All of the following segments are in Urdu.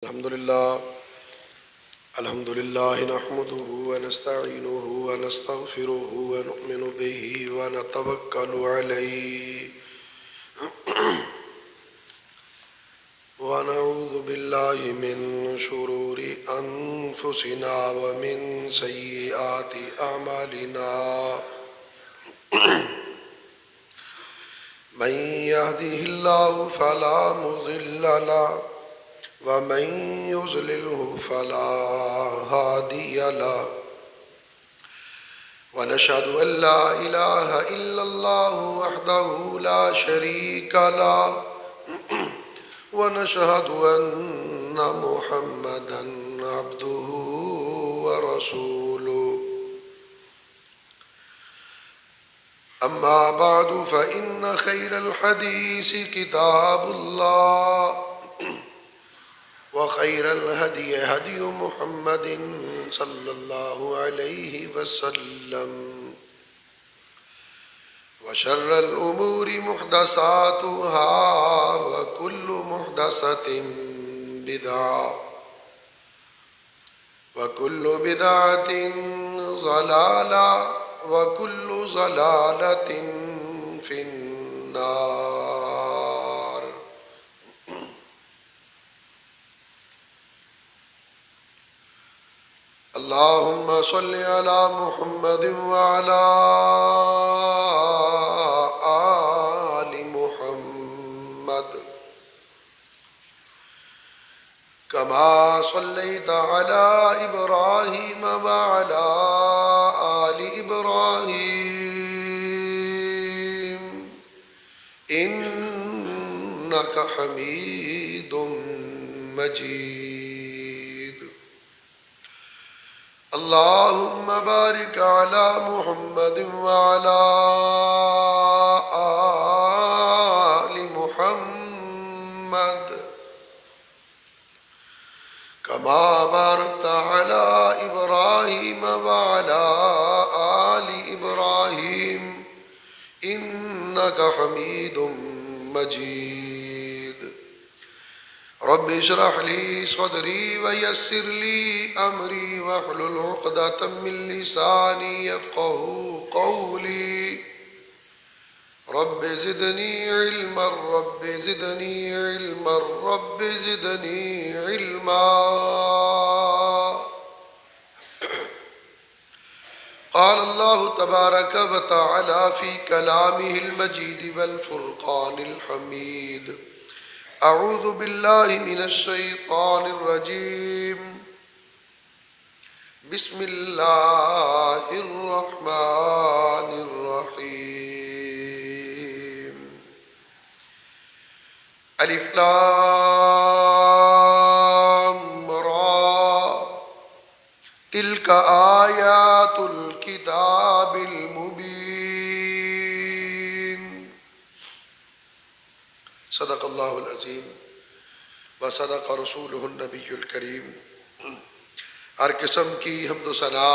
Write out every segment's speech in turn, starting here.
الحمد لله نحمده ونستعينه ونستغفره ونؤمن به ونتوكل عليه ونعوذ بالله من شرور أنفسنا ومن سيئات أعمالنا من يهده الله فلا مضل له ومن يضلله فلا هادي له ونشهد أن لا إله إلا الله وحده لا شريك له ونشهد أن محمدا عبده ورسوله أما بعد فإن خير الحديث كتاب الله وخير الهدي هدي محمد صلى الله عليه وسلم وشر الأمور محدثاتها وكل محدثة بدعة وكل بدعة ضلالة وكل ضلالة في النار. اللهم صل على محمد وعلى آل محمد كما صليت على إبراهيم وعلى آل إبراهيم إنك حميد مجيد. اللهم بارك على محمد وعلى آل محمد كما باركت على إبراهيم وعلى آل إبراهيم إنك حميد مجيد. رب اشرح لي صدري ويسر لي أمري واحلل عقدة من لساني يفقهوا قولي. رب زدني علما رب زدني علما رب زدني علما. قال الله تبارك وتعالى في كلامه المجيد والفرقان الحميد: أعوذ بالله من الشيطان الرجيم. بسم الله الرحمن الرحيم. ألف لام را تلك آيات الكتاب المبين. صدق اللہ العظیم وصدق رسولہ النبی الکریم. ہر قسم کی حمد و ثنا،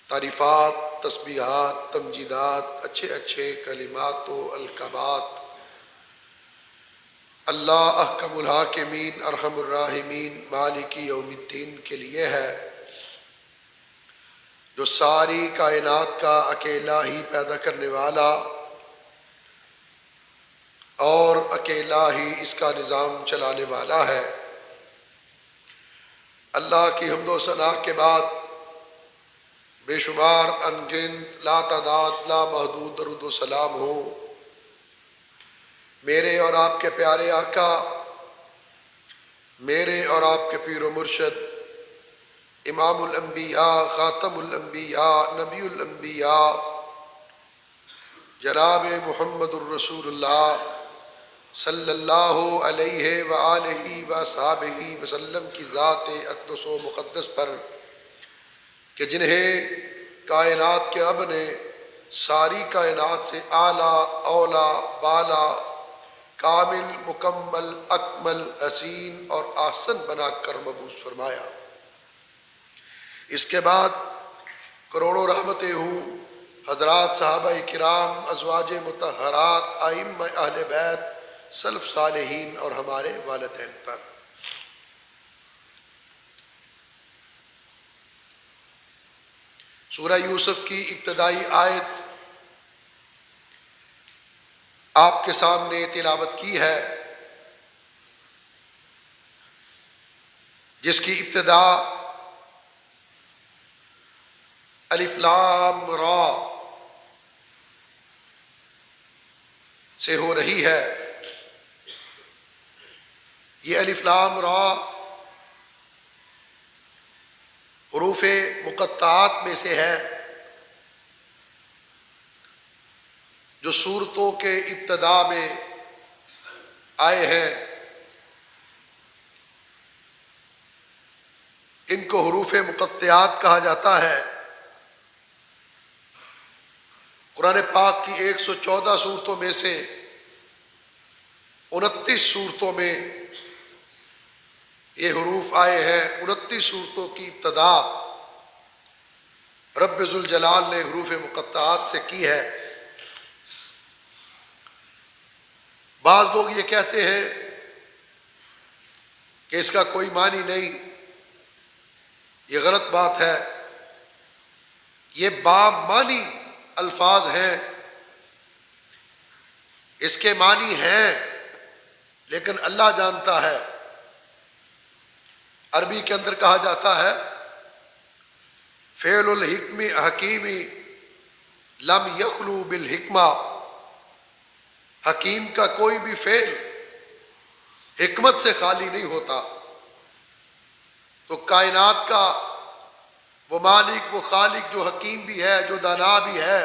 تعریفات، تسبیحات، تمجیدات، اچھے اچھے کلمات و القابات اللہ احکم الحاکمین ارحم الراحمین مالک یوم الدین کے لیے ہے، جو ساری کائنات کا اکیلا ہی پیدا کرنے والا اور اکیلا ہی اس کا نظام چلانے والا ہے. اللہ کی حمد و ثنا کے بعد بے شمار انگنت لا تعداد لا محدود درود و سلام ہو میرے اور آپ کے پیارے آقا، میرے اور آپ کے پیر و مرشد، امام الانبیاء، خاتم الانبیاء، نبی الانبیاء، جناب محمد الرسول اللہ صلی اللہ علیہ وآلہ وصحبہ وسلم کی ذات اقدس و مقدس پر کہ جنہیں کائنات کے رب نے ساری کائنات سے اعلیٰ اولا بالا کامل مکمل اکمل حسین اور احسن بنا کر مبعوث فرمایا. اس کے بعد کروڑوں رحمتیں ہوں حضرات صحابہ کرام، ازواج مطہرات، ائمہ اہل بیت، سلف صالحین اور ہمارے والدین پر. سورہ یوسف کی ابتدائی آیت آپ کے سامنے تلاوت کی ہے، جس کی ابتدا الف لام را سے ہو رہی ہے۔ یہ الف لام را حروف مقطعات میں سے ہے جو سورتوں کے ابتدا میں آئے ہیں۔ ان کو حروف مقطعات کہا جاتا ہے۔ قرآن پاک کی 114 سورتوں میں سے 29 سورتوں میں یہ حروف آئے ہیں۔ 29 سورتوں کی ابتدا رب ذوالجلال نے حروف مقطعات سے کی ہے۔ بعض لوگ یہ کہتے ہیں کہ اس کا کوئی معنی نہیں، یہ غلط بات ہے۔ یہ بامعنی الفاظ ہیں، اس کے معنی ہیں لیکن اللہ جانتا ہے۔ عربی کے اندر کہا جاتا ہے فعل الحکم حکیمی لم یخلو بالحکمہ، حکیم کا کوئی بھی فعل حکمت سے خالی نہیں ہوتا۔ تو کائنات کا وہ مالک، وہ خالق جو حکیم بھی ہے، جو دانا بھی ہے،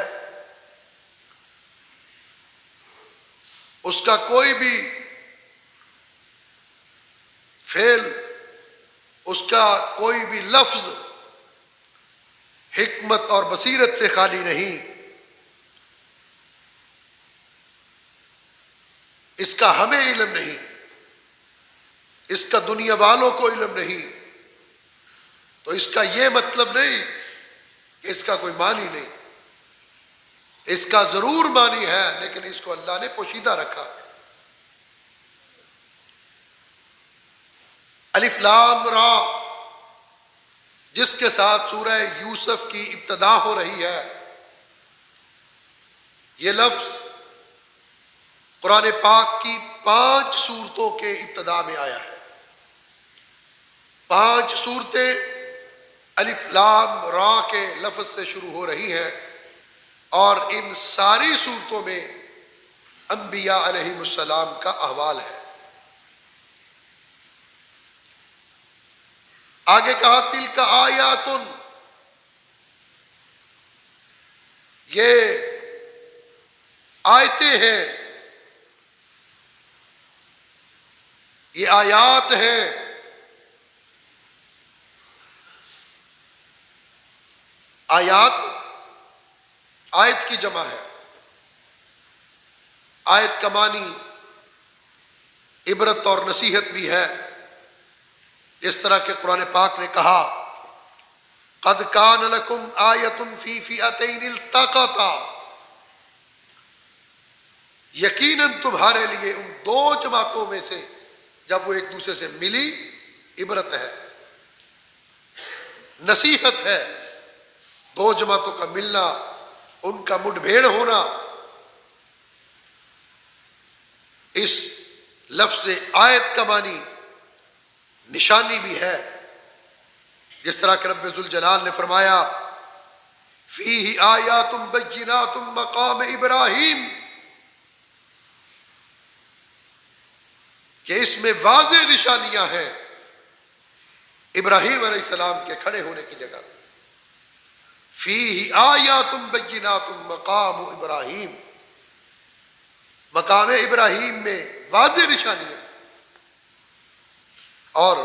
اس کا کوئی بھی فعل، اس کا کوئی بھی لفظ حکمت اور بصیرت سے خالی نہیں۔ اس کا ہمیں علم نہیں، اس کا دنیا والوں کو علم نہیں، تو اس کا یہ مطلب نہیں کہ اس کا کوئی معنی نہیں۔ اس کا ضرور معنی ہے، لیکن اس کو اللہ نے پوشیدہ رکھا۔ الف لام را جس کے ساتھ سورہ یوسف کی ابتدا ہو رہی ہے، یہ لفظ قرآن پاک کی 5 سورتوں کے ابتدا میں آیا ہے۔ 5 سورتیں الف لام را کے لفظ سے شروع ہو رہی ہیں، اور ان ساری صورتوں میں انبیاء علیہم السلام کا احوال ہے۔ آگے کہا تلک آیات، یہ آیتیں ہیں، یہ آیات ہیں۔ آیات آیت کی جمع ہے۔ آیت کا معنی عبرت اور نصیحت بھی ہے، اس طرح کہ قرآن پاک نے کہا قد کان لکم آیۃ فی فئتین التقطا، یقیناً تمہارے لیے ان 2 جماعتوں میں سے جب وہ ایک دوسرے سے ملی عبرت ہے، نصیحت ہے۔ 2 جماعتوں کا ملنا، ان کا مڈ بھیڑ ہونا، اس لفظ آیت کا معنی نشانی بھی ہے، جس طرح کہ رب ذوالجلال نے فرمایا فیہ آیات بینات مقام ابراہیم، کہ اس میں واضح نشانیاں ہیں ابراہیم علیہ السلام کے کھڑے ہونے کی جگہ۔ فیہ آیات بینات مقام ابراہیم، مقام ابراہیم میں واضح نشانیاں۔ اور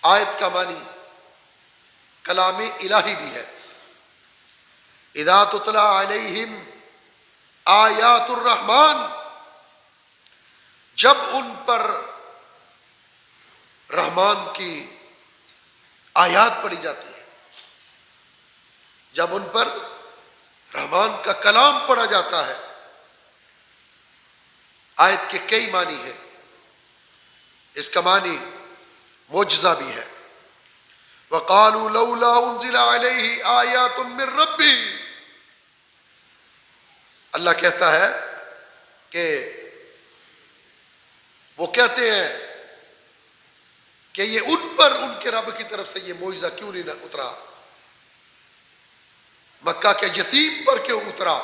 آیت کا معنی کلام الہی بھی ہے۔ اذا تتلی علیہم آیات الرحمن، جب ان پر رحمان کی آیات پڑھی جاتی ہے، جب ان پر رحمان کا کلام پڑھا جاتا ہے۔ آیت کے کئی معنی ہیں، اس کا معنی معجزہ بھی ہے۔ وقالوا لولا انزل علیہ آیات من ربی، اللہ کہتا ہے کہ وہ کہتے ہیں کہ یہ ان پر ان کے رب کی طرف سے یہ معجزہ کیوں نہیں اترا، مکہ کے یتیم پر کیوں اترا؟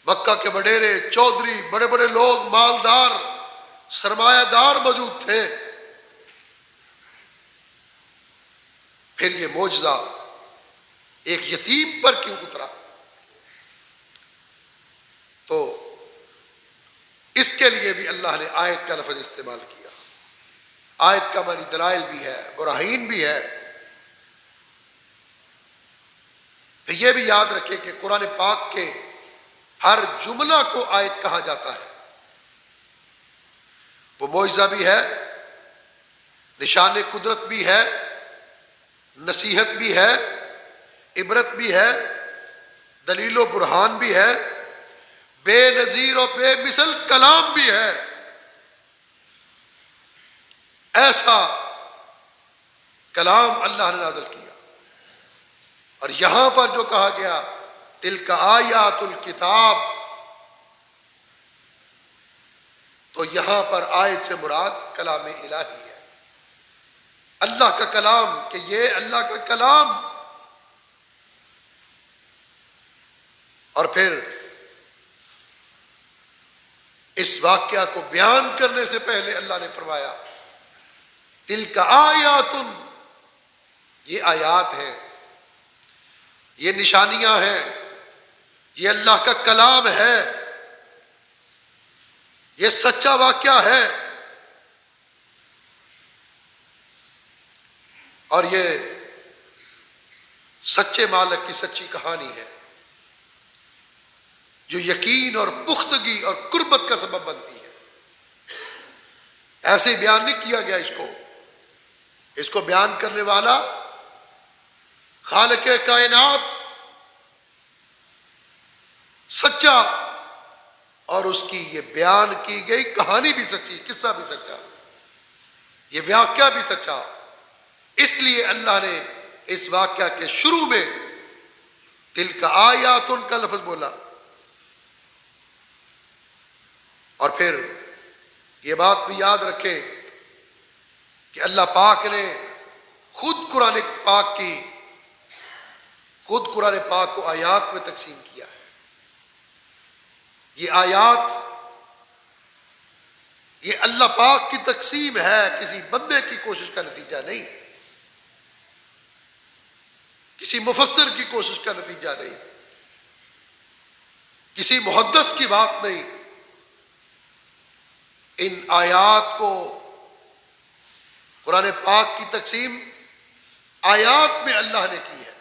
مکہ کے وڈیرے، چودھری، بڑے بڑے لوگ، مالدار، سرمایہ دار موجود تھے، پھر یہ معجزہ ایک یتیم پر کیوں اترا؟ تو اس کے لیے بھی اللہ نے آیت کا لفظ استعمال کیا۔ آیت کا معنی دلائل بھی ہے، براہین بھی ہے۔ پھر یہ بھی یاد رکھے کہ قرآن پاک کے ہر جملہ کو آیت کہا جاتا ہے، وہ معجزہ بھی ہے، نشان قدرت بھی ہے، نصیحت بھی ہے، عبرت بھی ہے، دلیل و برہان بھی ہے، بے نظیر و بے مثل کلام بھی ہے۔ ایسا کلام اللہ نے نازل کیا۔ اور یہاں پر جو کہا گیا تلک آیات الکتاب، تو یہاں پر آیت سے مراد کلام الہی ہے، اللہ کا کلام، کہ یہ اللہ کا کلام۔ اور پھر اس واقعہ کو بیان کرنے سے پہلے اللہ نے فرمایا تلک آیات، یہ آیات ہیں، یہ نشانیاں ہیں، یہ اللہ کا کلام ہے، یہ سچا واقعہ ہے، اور یہ سچے مالک کی سچی کہانی ہے جو یقین اور پختگی اور قربت کا سبب بنتی ہے۔ ایسے ہی بیان نہیں کیا گیا اس کو بیان کرنے والا خالق کائنات سچا، اور اس کی یہ بیان کی گئی کہانی بھی سچی، قصہ بھی سچا، یہ واقعہ بھی سچا۔ اس لیے اللہ نے اس واقعہ کے شروع میں تلک آیات کا لفظ بولا، اور پھر یہ بات بھی یاد رکھیں کہ اللہ پاک نے خود قرآن پاک کو آیات میں تقسیم کیا ہے۔ یہ آیات، یہ اللہ پاک کی تقسیم ہے، کسی بندے کی کوشش کا نتیجہ نہیں، کسی مفسر کی کوشش کا نتیجہ نہیں، کسی محدث کی بات نہیں۔ ان آیات کو، قرآن پاک کی تقسیم آیات میں اللہ نے کی ہے،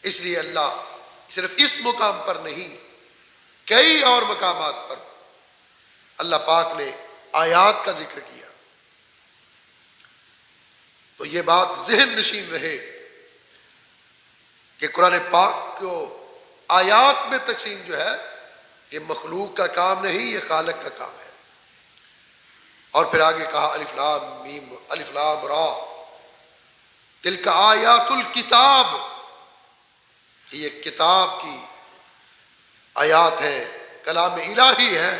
اس لیے اللہ صرف اس مقام پر نہیں، کئی اور مقامات پر اللہ پاک نے آیات کا ذکر کیا۔ تو یہ بات ذہن نشین رہے کہ قرآن پاک کو آیات میں تقسیم جو ہے یہ مخلوق کا کام نہیں، یہ خالق کا کام ہے۔ اور پھر آگے کہا الف لام میم الف لام را تلک آیات الکتاب، یہ کتاب کی آیات ہیں، کلام الہی ہے۔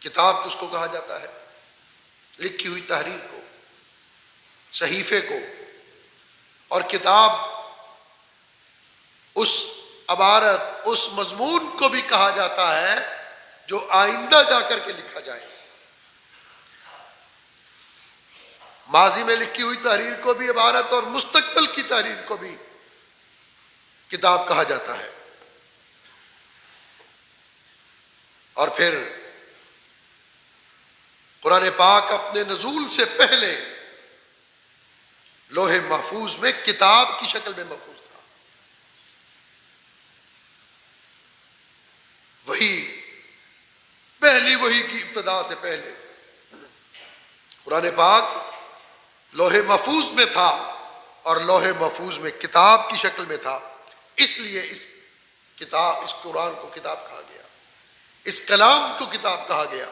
کتاب کس کو کہا جاتا ہے؟ لکھی ہوئی تحریر کو، صحیفے کو۔ اور کتاب اس عبارت، اس مضمون کو بھی کہا جاتا ہے جو آئندہ جا کر کے لکھا جائے۔ ماضی میں لکھی ہوئی تحریر کو بھی عبارت، اور مستقبل کی تحریر کو بھی کتاب کہا جاتا ہے۔ اور پھر قرآن پاک اپنے نزول سے پہلے لوح محفوظ میں کتاب کی شکل میں محفوظ تھا۔ وہی پہلی وحی کی ابتدا سے پہلے قرآن پاک لوح محفوظ میں تھا، اور لوح محفوظ میں کتاب کی شکل میں تھا، اس لیے اس قرآن کو کتاب کہا گیا، اس کلام کو کتاب کہا گیا۔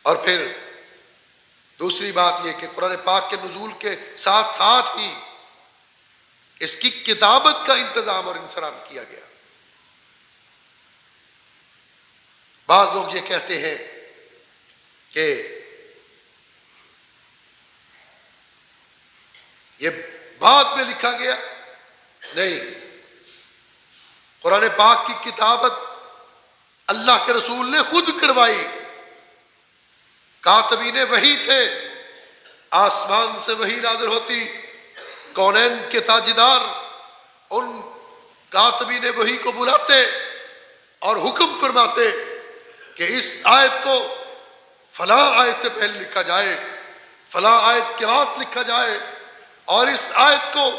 اور پھر دوسری بات یہ کہ قرآن پاک کے نزول کے ساتھ ساتھ ہی اس کی کتابت کا انتظام اور انصرام کیا گیا۔ بعض لوگ یہ کہتے ہیں کہ یہ بعد میں لکھا گیا، نہیں، قرآن پاک کی کتابت اللہ کے رسول نے خود کروائی۔ کاتبین وحی تھے، آسمان سے وحی نازل ہوتی، کونین کے تاجدار ان کاتبین وحی کو بلاتے اور حکم فرماتے کہ اس آیت کو فلاں آیت سے پہلے لکھا جائے، فلاں آیت کے بعد لکھا جائے، اور اس آیت کو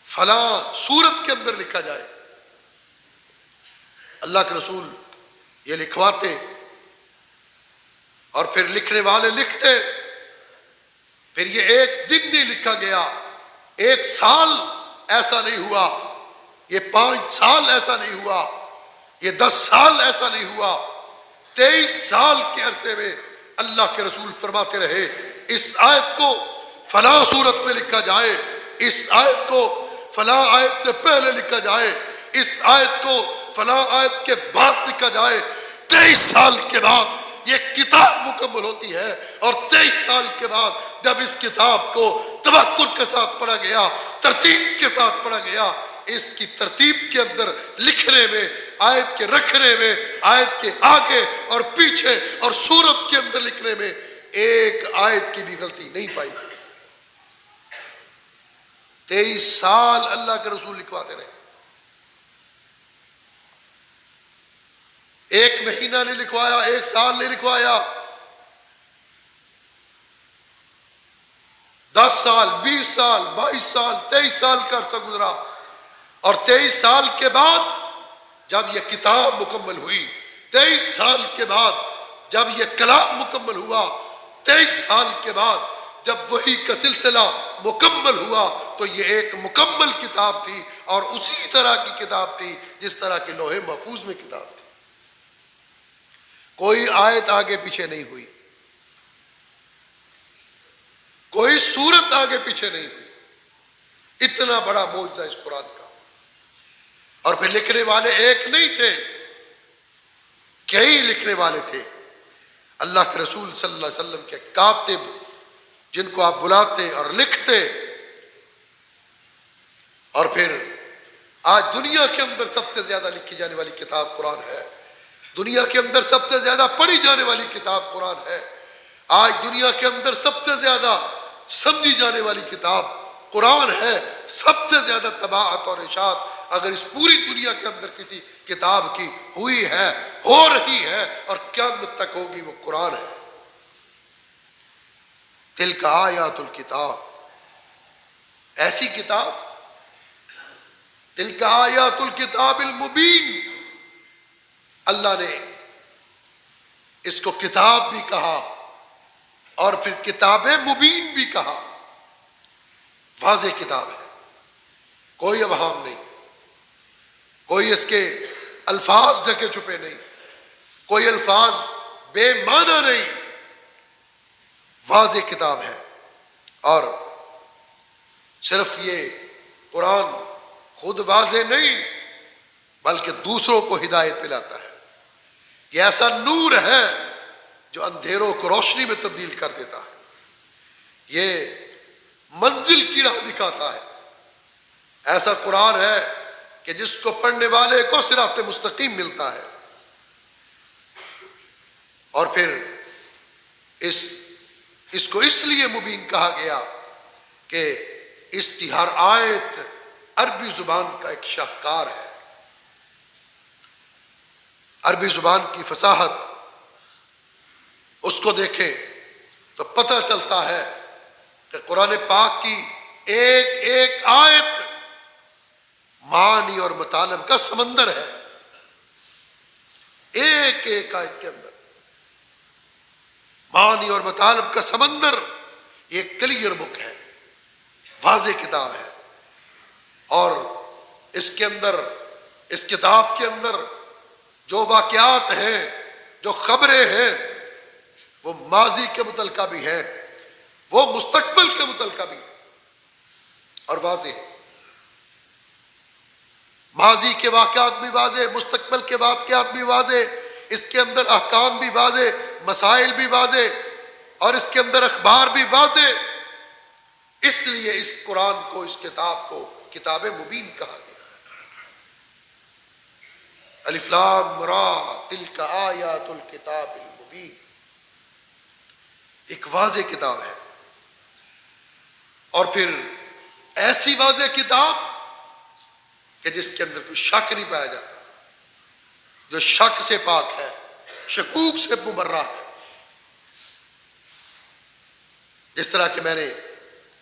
فلاں سورت کے اندر لکھا جائے۔ اللہ کے رسول یہ لکھواتے اور پھر لکھنے والے لکھتے، پھر یہ ایک دن نہیں لکھا گیا، ایک سال ایسا نہیں ہوا، یہ 5 سال ایسا نہیں ہوا، یہ 10 سال ایسا نہیں ہوا، 23 سال کے عرصے میں اللہ کے رسول فرماتے رہے اس آیت کو فلاں صورت میں لکھا جائے، اس آیت کو فلاں آیت سے پہلے لکھا جائے، اس آیت کو فلاں آیت کے بعد لکھا جائے۔ 23 سال کے بعد یہ کتاب مکمل ہوتی ہے، اور 23 سال کے بعد جب اس کتاب کو تبکر کے ساتھ پڑھا گیا، ترتیب کے ساتھ پڑھا گیا، اس کی ترتیب کے اندر لکھنے میں، آیت کے رکھنے میں، آیت کے آگے اور پیچھے اور سورت کے اندر لکھنے میں ایک آیت کی بھی غلطی نہیں پائی۔ 23 سال اللہ کے رسول لکھواتے رہے، ایک مہینہ نہیں لکھوایا، ایک سال نہیں لکھوایا، 10 سال، 20 سال، 22 سال، 23 سال کا عرصہ گزرا، اور 23 سال کے بعد جب یہ کتاب مکمل ہوئی، 23 سال کے بعد جب یہ کلام مکمل ہوا، 23 سال کے بعد جب وحی کا سلسلہ مکمل ہوا، تو یہ ایک مکمل کتاب تھی، اور اسی طرح کی کتاب تھی جس طرح کی لوح محفوظ میں کتاب تھی۔ کوئی آیت آگے پیچھے نہیں ہوئی، کوئی سورت آگے پیچھے نہیں ہوئی۔ اتنا بڑا معجزہ اس قرآن کا۔ اور پھر لکھنے والے ایک نہیں تھے، کئی لکھنے والے تھے۔ اللہ کے رسول صلی اللہ علیہ وسلم کے کاتب، جن کو آپ بلاتے اور لکھتے، اور پھر آج دنیا کے اندر سب سے زیادہ لکھی جانے والی کتاب قرآن ہے، دنیا کے اندر سب سے زیادہ پڑھی جانے والی کتاب قرآن ہے، آج دنیا کے اندر سب سے زیادہ سمجھی جانے والی کتاب قرآن ہے۔ سب سے زیادہ طباعت اور اشاعت اگر اس پوری دنیا کے اندر کسی کتاب کی ہوئی ہے، ہو رہی ہے، اور قیامت تک ہوگی، وہ قرآن ہے۔ تلک آیات الکتاب، ایسی کتاب، تلک آیات الکتاب المبین، اللہ نے اس کو کتاب بھی کہا اور پھر کتاب مبین بھی کہا۔ واضح کتاب ہے، کوئی ابہام نہیں، کوئی اس کے الفاظ ڈھکے چھپے نہیں، کوئی الفاظ بے معنی نہیں، واضح کتاب ہے۔ اور صرف یہ قرآن خود واضح نہیں بلکہ دوسروں کو ہدایت پلاتا ہے۔ یہ ایسا نور ہے جو اندھیروں کو روشنی میں تبدیل کر دیتا ہے، یہ منزل کی راہ دکھاتا ہے۔ ایسا قرآن ہے کہ جس کو پڑھنے والے کو صراط مستقیم ملتا ہے۔ اور پھر اس کو اس لیے مبین کہا گیا کہ اس کی ہر آیت عربی زبان کا ایک شاہکار ہے۔ عربی زبان کی فصاحت، اس کو دیکھیں تو پتہ چلتا ہے کہ قرآن پاک کی ایک ایک آیت معانی اور مطالب کا سمندر ہے۔ ایک ایک آیت کے اندر معانی اور مطالب کا سمندر، یہ کلیئر بک ہے، واضح کتاب ہے۔ اور اس کے اندر، اس کتاب کے اندر جو واقعات ہیں، جو خبریں ہیں، وہ ماضی کے متعلقہ بھی ہیں، وہ مستقبل کے متعلقہ بھی ہیں اور واضح ہے۔ ماضی کے واقعات بھی واضح، مستقبل کے واقعات بھی واضح، اس کے اندر احکام بھی واضح، مسائل بھی واضح، اور اس کے اندر اخبار بھی واضح۔ اس لیے اس قرآن کو، اس کتاب کو کتاب مبین کہا گیا۔ الف لام را تلک آیات الکتاب المبین، ایک واضح کتاب ہے، اور پھر ایسی واضح کتاب کہ جس کے اندر کوئی شک نہیں پایا جاتا، جو شک سے پاک ہے، شکوک سے مبرہ ہے۔ جس طرح کہ میں نے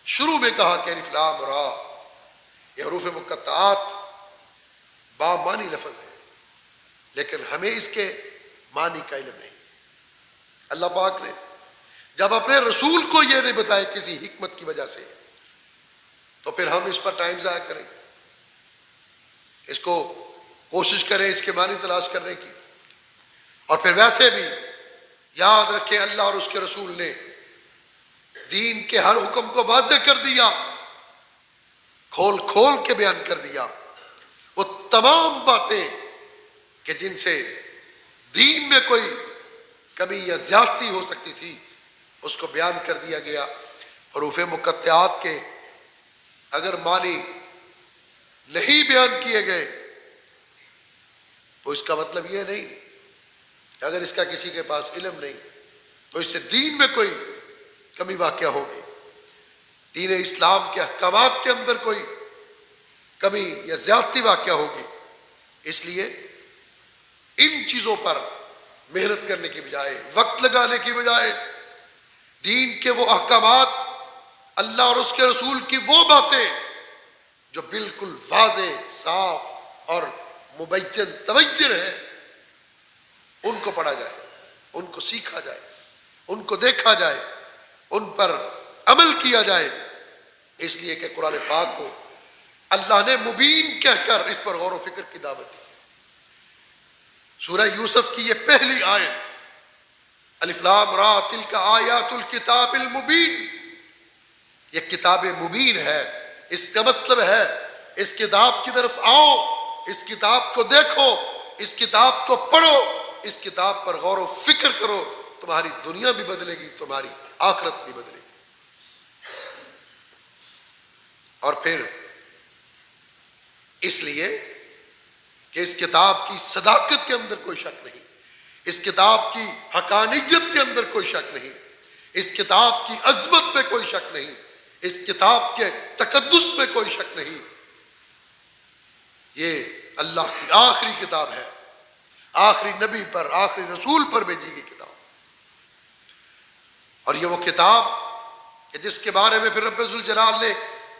شروع میں کہا کہ الف لام را یہ حروف مقطعات بامانی لفظ ہے، لیکن ہمیں اس کے معنی کا علم نہیں۔ اللہ پاک نے جب اپنے رسول کو یہ نہیں بتایا کسی حکمت کی وجہ سے، تو پھر ہم اس پر ٹائم ضائع کریں، اس کو کوشش کریں اس کے معنی تلاش کرنے کی۔ اور پھر ویسے بھی یاد رکھیں، اللہ اور اس کے رسول نے دین کے ہر حکم کو واضح کر دیا، کھول کھول کے بیان کر دیا۔ وہ تمام باتیں کہ جن سے دین میں کوئی کمی یا زیادتی ہو سکتی تھی، اس کو بیان کر دیا گیا۔ حروف مقطعات کے اگر معنی نہیں بیان کیے گئے تو اس کا مطلب یہ نہیں، اگر اس کا کسی کے پاس علم نہیں تو اس سے دین میں کوئی کمی واقع ہوگی، دین اسلام کے احکامات کے اندر کوئی کمی یا زیادتی واقع ہوگی۔ اس لیے ان چیزوں پر محنت کرنے کی بجائے، وقت لگانے کی بجائے، دین کے وہ احکامات، اللہ اور اس کے رسول کی وہ باتیں جو بالکل واضح، صاف اور مبین تبین ہیں، ان کو پڑھا جائے، ان کو سیکھا جائے، ان کو دیکھا جائے، ان پر عمل کیا جائے۔ اس لیے کہ قرآن پاک کو اللہ نے مبین کہہ کر اس پر غور و فکر کی دعوت دی۔ سورہ یوسف کی یہ پہلی آیت الف لام را تلک آیات الکتاب المبین، یہ کتاب مبین ہے۔ اس کا مطلب ہے اس کتاب کی طرف آؤ، اس کتاب کو دیکھو، اس کتاب کو پڑھو، اس کتاب پر غور و فکر کرو، تمہاری دنیا بھی بدلے گی، تمہاری آخرت بھی بدلے گی۔ اور پھر اس لیے کہ اس کتاب کی صداقت کے اندر کوئی شک نہیں، اس کتاب کی حقانیت کے اندر کوئی شک نہیں، اس کتاب کی عظمت میں کوئی شک نہیں، اس کتاب کے تقدس میں کوئی شک نہیں۔ یہ اللہ کی آخری کتاب ہے، آخری نبی پر، آخری رسول پر بھیجی گئی کتاب، اور یہ وہ کتاب کہ جس کے بارے میں پھر رب ذوالجلال نے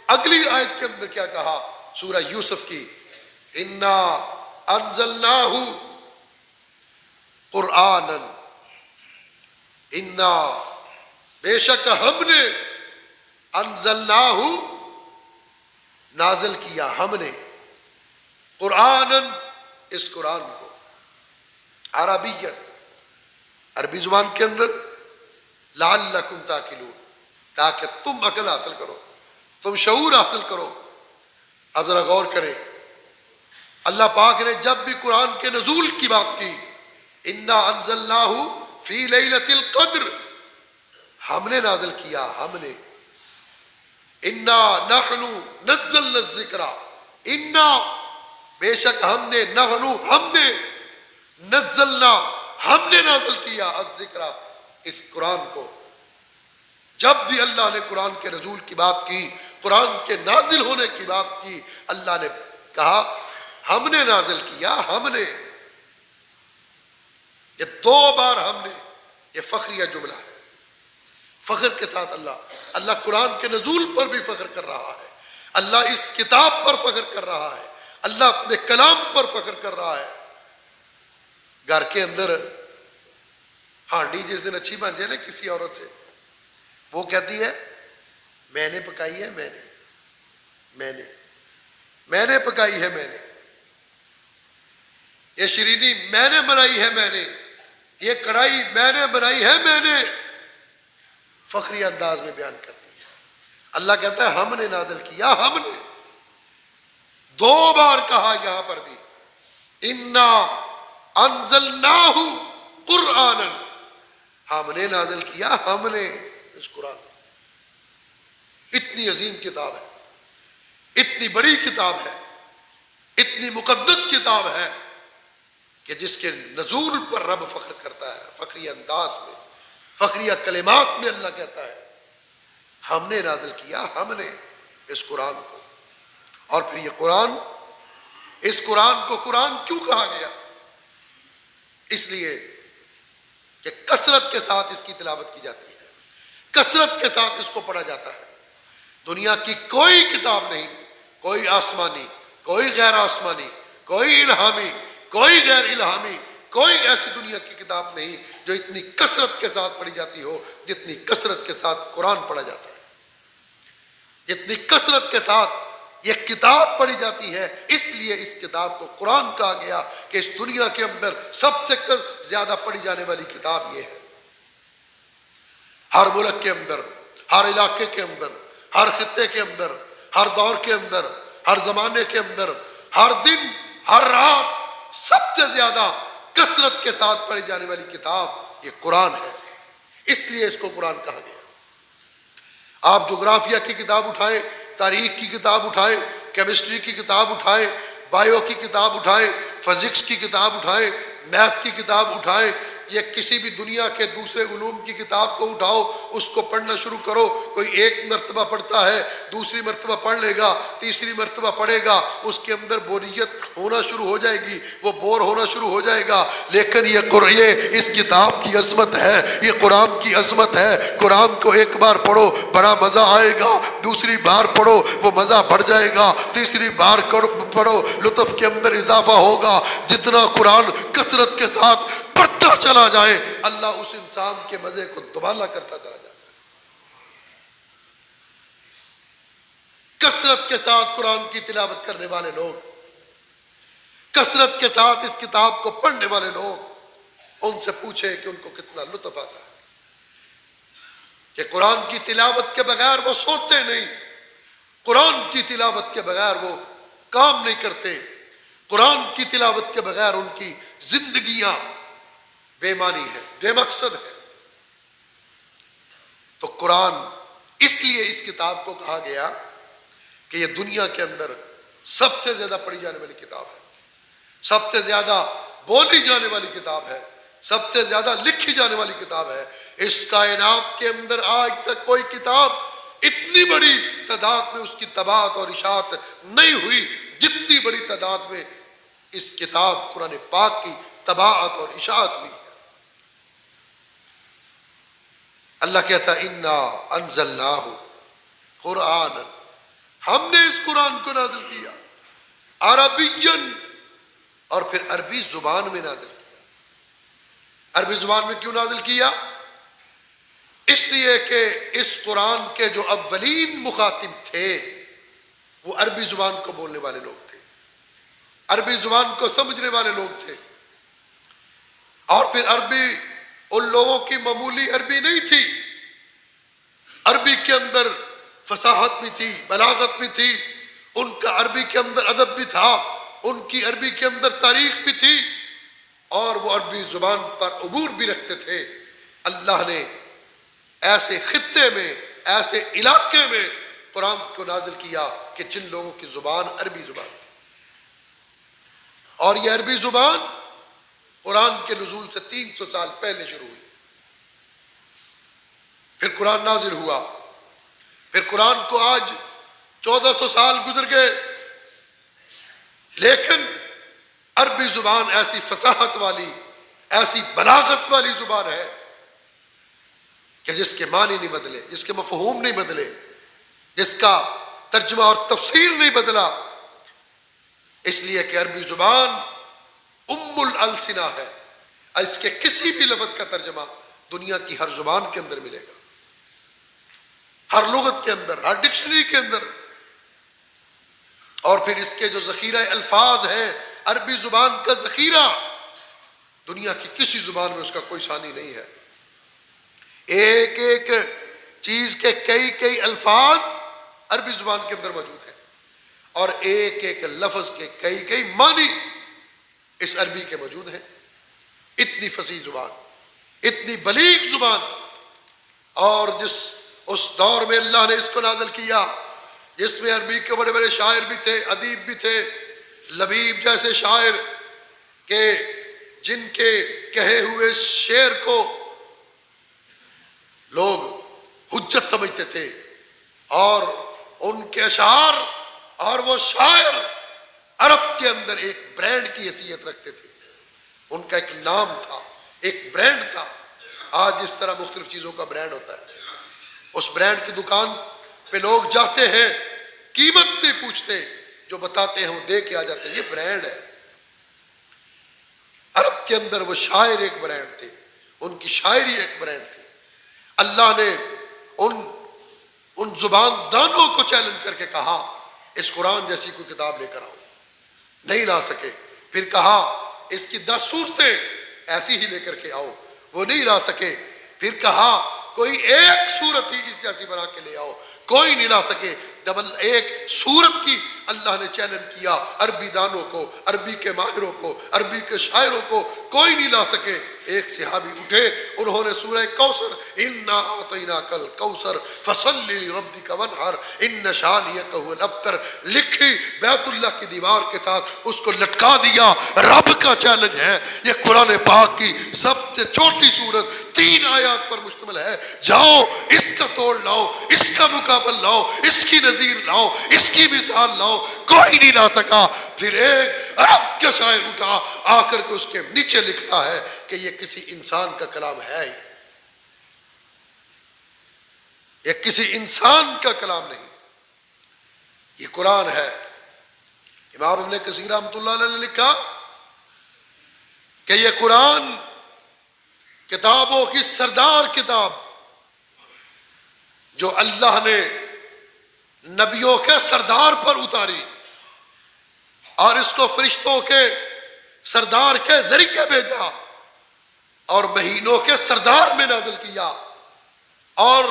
اگلی آیت کے اندر کیا کہا، سورہ یوسف کی، انا انزلناہ قرآنا، انا بے شک ہم نے، انزلناہ نازل کیا ہم نے، قرآنا اس قرآن کو، عربیًا عربی زبان کے اندر، لعلکم تاکلون تاکہ تم عقل حاصل کرو، تم شعور حاصل کرو۔ اب ذرا غور کریں، اللہ پاک نے جب بھی قرآن کے نزول کی بات کی، انا انزلناہ فی لیلۃ القدر، ہم نے نازل کیا، ہم نے، انا نحن نزلنا الذکر، انا بے شک ہم نے، نحن ہم نے، نزلنا ہم نے نازل کیا، الذکر اس قرآن کو۔ جب بھی اللہ نے قرآن کے نزول کی بات کی، قرآن کے نازل ہونے کی بات کی، اللہ نے کہا ہم نے نازل کیا، ہم نے۔ یہ دو بار ہم نے، یہ فخریہ جملہ ہے، فخر کے ساتھ اللہ قرآن کے نزول پر بھی فخر کر رہا ہے، اللہ اس کتاب پر فخر کر رہا ہے، اللہ اپنے کلام پر فخر کر رہا ہے۔ گھر کے اندر ہانڈی جس دن اچھی بن جائے نا کسی عورت سے، وہ کہتی ہے میں نے پکائی ہے، میں نے پکائی ہے، میں نے، یہ شیرینی میں نے بنائی ہے، میں نے، یہ کڑھائی میں نے بنائی ہے، میں نے، فخری انداز میں بیان کر دی ہے۔ اللہ کہتا ہے ہم نے نازل کیا، ہم نے، 2 بار کہا یہاں پر بھی، انا انزلناہ قرآنا، ہم نے نازل کیا، ہم نے اس قرآن کو۔ اتنی عظیم کتاب ہے، اتنی بڑی کتاب ہے، اتنی مقدس کتاب ہے کہ جس کے نزول پر رب فخر کرتا ہے، فخری انداز میں، فخریہ کلمات میں اللہ کہتا ہے ہم نے نازل کیا، ہم نے اس قرآن کو۔ اور پھر یہ قرآن، اس قرآن کو قرآن کیوں کہا گیا؟ اس لیے کہ کثرت کے ساتھ اس کی تلاوت کی جاتی ہے، کثرت کے ساتھ اس کو پڑھا جاتا ہے۔ دنیا کی کوئی کتاب نہیں، کوئی آسمانی، کوئی غیر آسمانی، کوئی الہامی، کوئی غیر الہامی، کوئی ایسی دنیا کی کتاب نہیں جو اتنی کثرت کے ساتھ پڑھی جاتی ہو جتنی کثرت کے ساتھ قرآن پڑھا جاتا ہے، جتنی کثرت کے ساتھ یہ کتاب پڑھی جاتی ہے۔ اس لیے اس کتاب کو قرآن کہا گیا کہ اس دنیا کے اندر سب سے زیادہ پڑھی جانے والی کتاب یہ ہے۔ ہر ملک کے اندر، ہر علاقے کے اندر، ہر خطے کے اندر، ہر دور کے اندر، ہر زمانے کے اندر، ہر دن، ہر رات سب سے زیادہ کثرت کے ساتھ پڑھی جانے والی کتاب یہ قرآن ہے۔ اس لیے اس کو قرآن کہا گیا۔ آپ جغرافیہ کی کتاب اٹھائیں، تاریخ کی کتاب اٹھائیں، کیمسٹری کی کتاب اٹھائیں، بائیو کی کتاب اٹھائیں، فزکس کی کتاب اٹھائیں، میتھ کی کتاب اٹھائیں، یا کسی بھی دنیا کے دوسرے علوم کی کتاب کو اٹھاؤ، اس کو پڑھنا شروع کرو۔ کوئی ایک مرتبہ پڑھتا ہے، دوسری مرتبہ پڑھ لے گا، تیسری مرتبہ پڑھے گا، اس کے اندر بوریت ہونا شروع ہو جائے گی، وہ بور ہونا شروع ہو جائے گا۔ لیکن یہ اس کتاب کی عظمت ہے، یہ قرآن کی عظمت ہے۔ قرآن کو ایک بار پڑھو بڑا مزہ آئے گا، دوسری بار پڑھو وہ مزہ بڑھ جائے گا، تیسری بار پڑھو لطف کے اندر اضافہ ہوگا۔ جتنا قرآن کثرت کے ساتھ پڑھتا چلا جائے، اللہ اس انسان کے مزے کو دوبالا کرتا چلا جائے۔ کثرت کے ساتھ قرآن کی تلاوت کرنے والے لوگ، کثرت کے ساتھ اس کتاب کو پڑھنے والے لوگ، ان سے پوچھیں کہ ان کو کتنا لطف آتا ہے کہ قرآن کی تلاوت کے بغیر وہ سوتے نہیں، قرآن کی تلاوت کے بغیر وہ کام نہیں کرتے، قرآن کی تلاوت کے بغیر ان کی زندگیاں بے معنی ہے، بے مقصد ہے۔ تو قرآن اس لیے اس کتاب کو کہا گیا کہ یہ دنیا کے اندر سب سے زیادہ پڑھی جانے والی کتاب ہے، سب سے زیادہ بولی جانے والی کتاب ہے، سب سے زیادہ لکھی جانے والی کتاب ہے۔ اس کائنات کے اندر آج تک کوئی کتاب اتنی بڑی تعداد میں اس کی طباعت اور اشاعت نہیں ہوئی جتنی بڑی تعداد میں اس کتاب قرآن پاک کی طباعت اور اشاعت ہوئی ہے۔ اللہ کہتا ہے انا انزلناہ قرآنا، ہم نے اس قرآن کو نازل کیا عربین، اور پھر عربی زبان میں نازل کیا۔ عربی زبان میں کیوں نازل کیا؟ اس لیے کہ اس قرآن کے جو اولین مخاطب تھے وہ عربی زبان کو بولنے والے لوگ تھے، عربی زبان کو سمجھنے والے لوگ تھے۔ اور پھر عربی ان لوگوں کی معمولی عربی نہیں تھی، عربی کے اندر فصاحت بھی تھی، بلاغت بھی تھی، ان کا عربی کے اندر ادب بھی تھا، ان کی عربی کے اندر تاریخ بھی تھی، اور وہ عربی زبان پر عبور بھی رکھتے تھے۔ اللہ نے ایسے خطے میں، ایسے علاقے میں قرآن کو نازل کیا کہ جن لوگوں کی زبان عربی زبان تھی، اور یہ عربی زبان قرآن کے نزول سے 300 سال پہلے شروع ہوئی۔ پھر قرآن نازل ہوا، پھر قرآن کو آج 1400 سال گزر گئے، لیکن عربی زبان ایسی فصاحت والی، ایسی بلاغت والی زبان ہے کہ جس کے معنی نہیں بدلے، جس کے مفہوم نہیں بدلے، جس کا ترجمہ اور تفسیر نہیں بدلا، اس لیے کہ عربی زبان ام الالسنہ ہے۔ اس کے کسی بھی لفظ کا ترجمہ دنیا کی ہر زبان کے اندر ملے گا، ہر لغت کے اندر، ہر ڈکشنری کے اندر۔ اور پھر اس کے جو ذخیرہ الفاظ ہے، عربی زبان کا ذخیرہ دنیا کی کسی زبان میں اس کا کوئی ثانی نہیں ہے. ایک ایک چیز کے کئی کئی الفاظ عربی زبان کے اندر موجود ہیں اور ایک ایک لفظ کے کئی کئی معنی اس عربی کے موجود ہیں. اتنی فصیح زبان، اتنی بلیغ زبان. اور اس دور میں اللہ نے اس کو نازل کیا جس میں عربی کے بڑے بڑے شاعر بھی تھے، ادیب بھی تھے، لبیب جیسے شاعر کہ جن کے کہے ہوئے شعر کو لوگ حجت سمجھتے تھے اور ان کے اشعار اور وہ شاعر عرب کے اندر ایک برانڈ کی حیثیت رکھتے تھے. ان کا ایک نام تھا، ایک برانڈ تھا. آج جس طرح مختلف چیزوں کا برانڈ ہوتا ہے، اس برانڈ کی دکان پہ لوگ جاتے ہیں، قیمت نہیں پوچھتے، جو بتاتے ہیں وہ دے کے آ جاتے ہیں. یہ برانڈ ہے. عرب کے اندر وہ شاعر ایک برانڈ تھے، ان کی شاعری ایک برانڈ تھی. اللہ نے ان زبان دانوں کو چیلنج کر کے کہا اس قرآن جیسی کوئی کتاب لے کر آؤ. نہیں لا سکے. پھر کہا اس کی 10 صورتیں ایسی ہی لے کر کے آؤ. وہ نہیں لا سکے. پھر کہا کوئی ایک صورت ہی اس جیسی بنا کے لے آؤ. کوئی نہیں لا سکے. جب ایک صورت کی اللہ نے چیلنج کیا عربی دانوں کو، عربی کے ماہروں کو، عربی کے شاعروں کو، کوئی نہیں لا سکے. ایک صحابی اٹھے، انہوں نے سورہ کوثر انا اعطیناک الکوثر فصلی لربک وانحر ان شانئک هو الابتر لکھی بیت اللہ کی دیوار کے ساتھ، اس کو لٹکا دیا. رب کا چیلنج ہے. یہ قرآن پاک کی سب سے چھوٹی سورت 3 آیات پر مشتمل ہے. جاؤ اس کا توڑ لاؤ، اس کا مقابل لاؤ، اس کی نظیر لاؤ، اس کی مثال لاؤ. کوئی نہیں لا سکا. پھر ایک عرب کا شاعر اٹھا آ کر کے اس کے نیچے لکھتا ہے کہ یہ کسی انسان کا کلام ہے، یہ کسی انسان کا کلام نہیں، یہ قرآن ہے. امام ابن کثیر رحمۃ اللہ علیہ نے لکھا کہ یہ قرآن کتابوں کی سردار کتاب جو اللہ نے نبیوں کے سردار پر اتاری اور اس کو فرشتوں کے سردار کے ذریعے بھیجا اور مہینوں کے سردار میں نازل کیا اور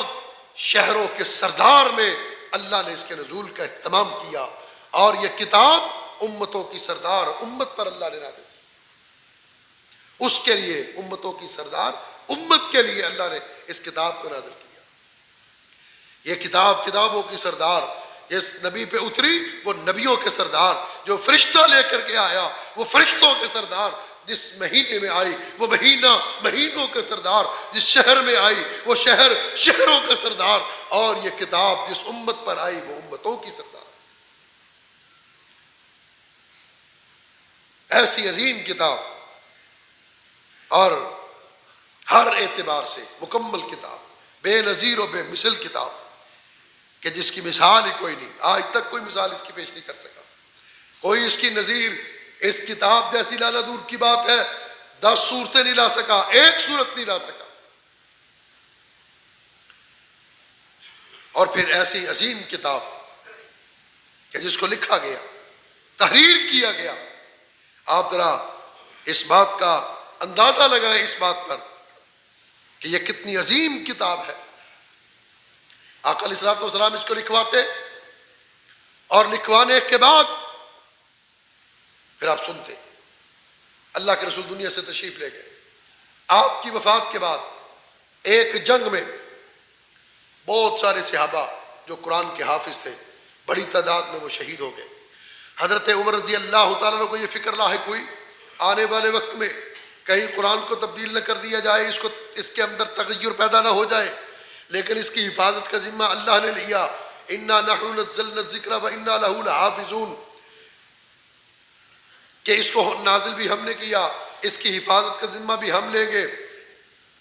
شہروں کے سردار میں اللہ نے اس کے نزول کا اہتمام کیا. اور یہ کتاب امتوں کی سردار امت پر اللہ نے نازل کی. اس کے لیے امتوں کی سردار امت کے لیے اللہ نے اس کتاب کو نازل کیا. یہ کتاب کتابوں کی سردار جس نبی پہ اتری وہ نبیوں کے سردار، جو فرشتہ لے کر کے آیا وہ فرشتوں کے سردار، جس مہینے میں آئی وہ مہینہ مہینوں کے سردار، جس شہر میں آئی وہ شہر شہروں کے سردار، اور یہ کتاب جس امت پر آئی وہ امتوں کی سردار. ایسی عظیم کتاب اور ہر اعتبار سے مکمل کتاب، بے نظیر و بے مثل کتاب کہ جس کی مثال ہی کوئی نہیں. آج تک کوئی مثال اس کی پیش نہیں کر سکا. کوئی اس کی نظیر اس کتاب جیسی لانا دور کی بات ہے. 10 صورتیں نہیں لا سکا، ایک صورت نہیں لا سکا. اور پھر ایسی عظیم کتاب کہ جس کو لکھا گیا، تحریر کیا گیا. آپ ذرا اس بات کا اندازہ لگائیں اس بات پر کہ یہ کتنی عظیم کتاب ہے. آقا علیہ الصلوۃ والسلام اس کو لکھواتے اور لکھوانے کے بعد پھر آپ سنتے. اللہ کے رسول دنیا سے تشریف لے گئے. آپ کی وفات کے بعد ایک جنگ میں بہت سارے صحابہ جو قرآن کے حافظ تھے بڑی تعداد میں وہ شہید ہو گئے. حضرت عمر رضی اللہ تعالیٰ عنہ کو یہ فکر لاحق ہوئی آنے والے وقت میں کہیں قرآن کو تبدیل نہ کر دیا جائے، اس کے اندر تغیر پیدا نہ ہو جائے. لیکن اس کی حفاظت کا ذمہ اللہ نے لیا. انا نحن نزلنا الذکر وانا لہ لحافظون، کہ اس کو نازل بھی ہم نے کیا، اس کی حفاظت کا ذمہ بھی ہم لیں گے.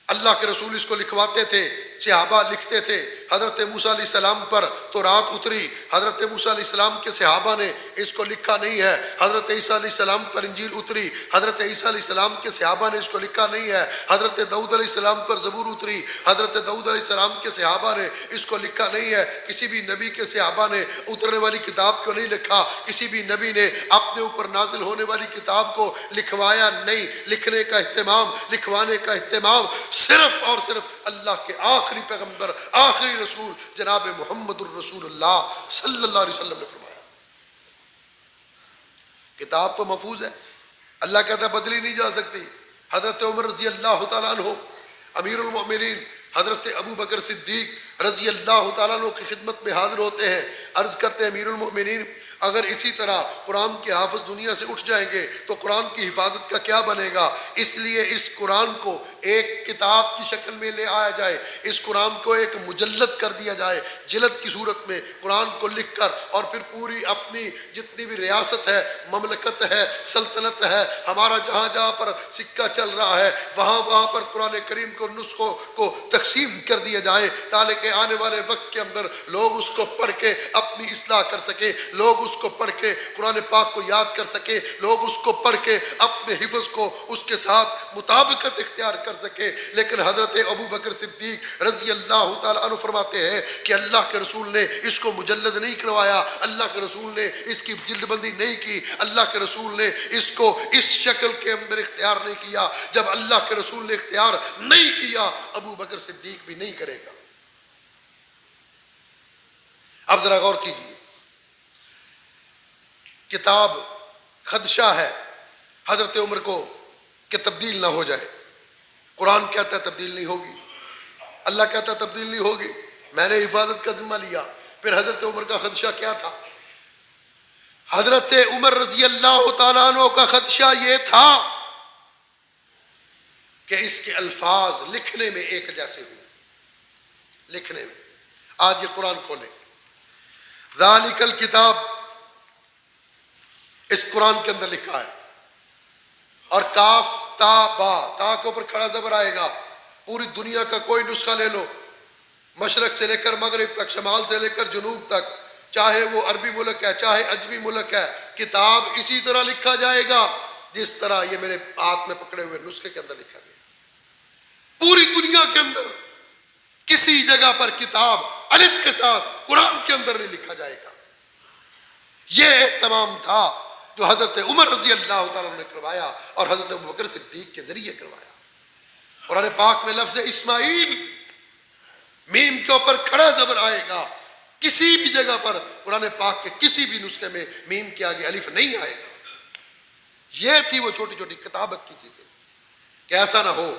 اللہ کے رسول اس کو لکھواتے تھے، صحابہ لکھتے تھے. حضرت موسیٰ علیہ السلام پر تو رات اتری، حضرت موسیٰ علیہ السلام کے صحابہ نے اس کو لکھا نہیں ہے۔ حضرت عیسیٰ علیہ السلام پر انجیل اتری، حضرت عیسیٰ علیہ السلام کے صحابہ نے اس کو لکھا نہیں ہے۔ حضرت داؤد علیہ السلام پر زبور اتری، حضرت داؤد علیہ السلام کے صحابہ نے اس کو لکھا نہیں ہے۔ کسی بھی نبی کے صحابہ نے اترنے والی کتاب کو نہیں لکھا، کسی بھی نبی نے اپنے اوپر نازل ہونے والی کتاب کو لکھوایا نہیں۔ لکھنے کا اہتمام، لکھوانے کا اہتمام صرف اور صرف اللہ کے آخری پیغمبر، آخری رسول جناب محمد الرسول اللہ صلی اللہ علیہ وسلم نے فرمایا۔ کتاب تو محفوظ ہے، اللہ کہتا ہے بدلی نہیں جا سکتی۔ حضرت عمر رضی اللہ تعالیٰ عنہ امیر المؤمنین حضرت ابو بکر صدیق رضی اللہ تعالیٰ عنہ کی خدمت میں حاضر ہوتے ہیں، عرض کرتے ہیں امیر المؤمنین اگر اسی طرح قرآن کے حافظ دنیا سے اٹھ جائیں گے تو قرآن کی حفاظت کا کیا بنے گا؟ اس لیے اس قرآن کو ایک کتاب کی شکل میں لے آیا جائے، اس قرآن کو ایک مجلد کر دیا جائے، جلد کی صورت میں قرآن کو لکھ کر، اور پھر پوری اپنی جتنی بھی ریاست ہے، مملکت ہے، سلطنت ہے، ہمارا جہاں جہاں پر سکہ چل رہا ہے وہاں پر قرآن کریم کو نسخوں کو تقسیم کر دیا جائے، تاکہ آنے والے وقت کے اندر لوگ اس کو پڑھ کے اپنی اصلاح کر سکے، لوگ اس کو پڑھ کے قرآن پاک کو یاد کر سکے، لوگ اس کو پڑھ کے اپنے حفظ کو اس کے ساتھ مطابقت اختیار کر سکے۔ لیکن حضرت ابو بکر صدیق رضی اللہ تعالیٰ عنہ فرماتے ہیں کہ اللہ کے رسول نے اس کو مجلد نہیں کروایا، اللہ کے رسول نے اس کی جلد بندی نہیں کی، اللہ کے رسول نے اس کو اس شکل کے اندر اختیار نہیں کیا۔ جب اللہ کے رسول نے اختیار نہیں کیا، ابو بکر صدیق بھی نہیں کرے گا۔ اب ذرا غور کیجیے، کتاب خدشہ ہے حضرت عمر کو کہ تبدیل نہ ہو جائے، قرآن کہتا ہے تبدیل نہیں ہوگی، اللہ کہتا ہے تبدیل نہیں ہوگی، میں نے حفاظت کا ذمہ لیا۔ پھر حضرت عمر کا خدشہ کیا تھا؟ حضرت عمر رضی اللہ تعالیٰ عنہ کا خدشہ یہ تھا کہ اس کے الفاظ لکھنے میں ایک جیسے ہوئے، لکھنے میں۔ آج یہ قرآن کھولیں، ذالک الکتاب اس قرآن کے اندر لکھا ہے، اور کاف تا با، تا کے اوپر کھڑا زبر آئے گا۔ پوری دنیا کا کوئی نسخہ لے لو، مشرق سے لے کر مغرب تک، شمال سے لے کر جنوب تک، چاہے وہ عربی ملک ہے چاہے عجمی ملک ہے، کتاب اسی طرح لکھا جائے گا جس طرح یہ میرے ہاتھ میں پکڑے ہوئے نسخے کے اندر لکھا گیا۔ پوری دنیا کے اندر کسی جگہ پر کتاب الف کے ساتھ قرآن کے اندر نہیں لکھا جائے گا۔ یہ اہتمام تھا جو حضرت عمر رضی اللہ تعالیٰ نے کروایا اور حضرت ابو بکر صدیق کے ذریعے کروایا۔ قرآن پاک میں لفظ اسماعیل میم کے اوپر کھڑا زبر آئے گا، کسی بھی جگہ پر قرآن پاک کے کسی بھی نسخے میں میم کے آگے الف نہیں آئے گا۔ یہ تھی وہ چھوٹی چھوٹی کتابت کی چیزیں کہ ایسا نہ ہو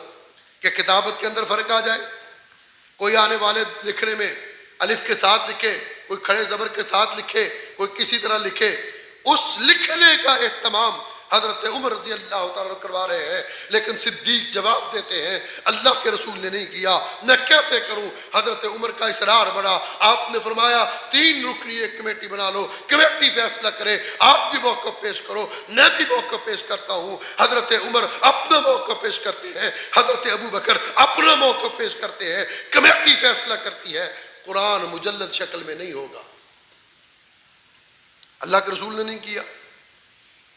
کہ کتابت کے اندر فرق آ جائے، کوئی آنے والے لکھنے میں الف کے ساتھ لکھے، کوئی کھڑے زبر کے ساتھ لکھے، کوئی کسی طرح لکھے۔ اس لکھنے کا اہتمام حضرت عمر رضی اللہ تعالیٰ کروا رہے ہیں، لیکن صدیق جواب دیتے ہیں اللہ کے رسول نے نہیں کیا، میں کیسے کروں؟ حضرت عمر کا اصرار بڑا، آپ نے فرمایا 3 رکنی ایک کمیٹی بنا لو، کمیٹی فیصلہ کرے، آپ بھی موقف پیش کرو، میں بھی موقف پیش کرتا ہوں۔ حضرت عمر اپنا موقف پیش کرتے ہیں، حضرت ابو بکر اپنا موقف پیش کرتے ہیں، کمیٹی فیصلہ کرتی ہے قرآن مجلد شکل میں نہیں ہوگا۔ اللہ کے رسول نے نہیں کیا،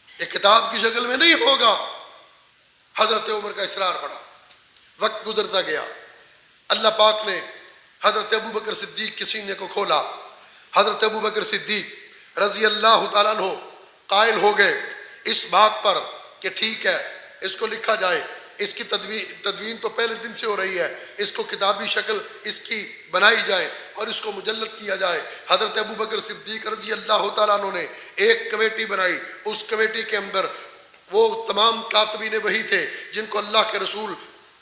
یہ کتاب کی شکل میں نہیں ہوگا۔ حضرت عمر کا اصرار بڑھا، وقت گزرتا گیا، اللہ پاک نے حضرت ابو بکر صدیق کے سینے کو کھولا۔ حضرت ابو بکر صدیق رضی اللہ تعالیٰ عنہ قائل ہو گئے اس بات پر کہ ٹھیک ہے اس کو لکھا جائے، اس کی تدوین تو پہلے دن سے ہو رہی ہے، اس کو کتابی شکل اس کی بنائی جائے اور اس کو مجلد کیا جائے۔ حضرت ابو بکر صدیق رضی اللہ تعالیٰ عنہ نے ایک کمیٹی بنائی، اس کمیٹی کے اندر وہ تمام کاتبین وحی تھے جن کو اللہ کے رسول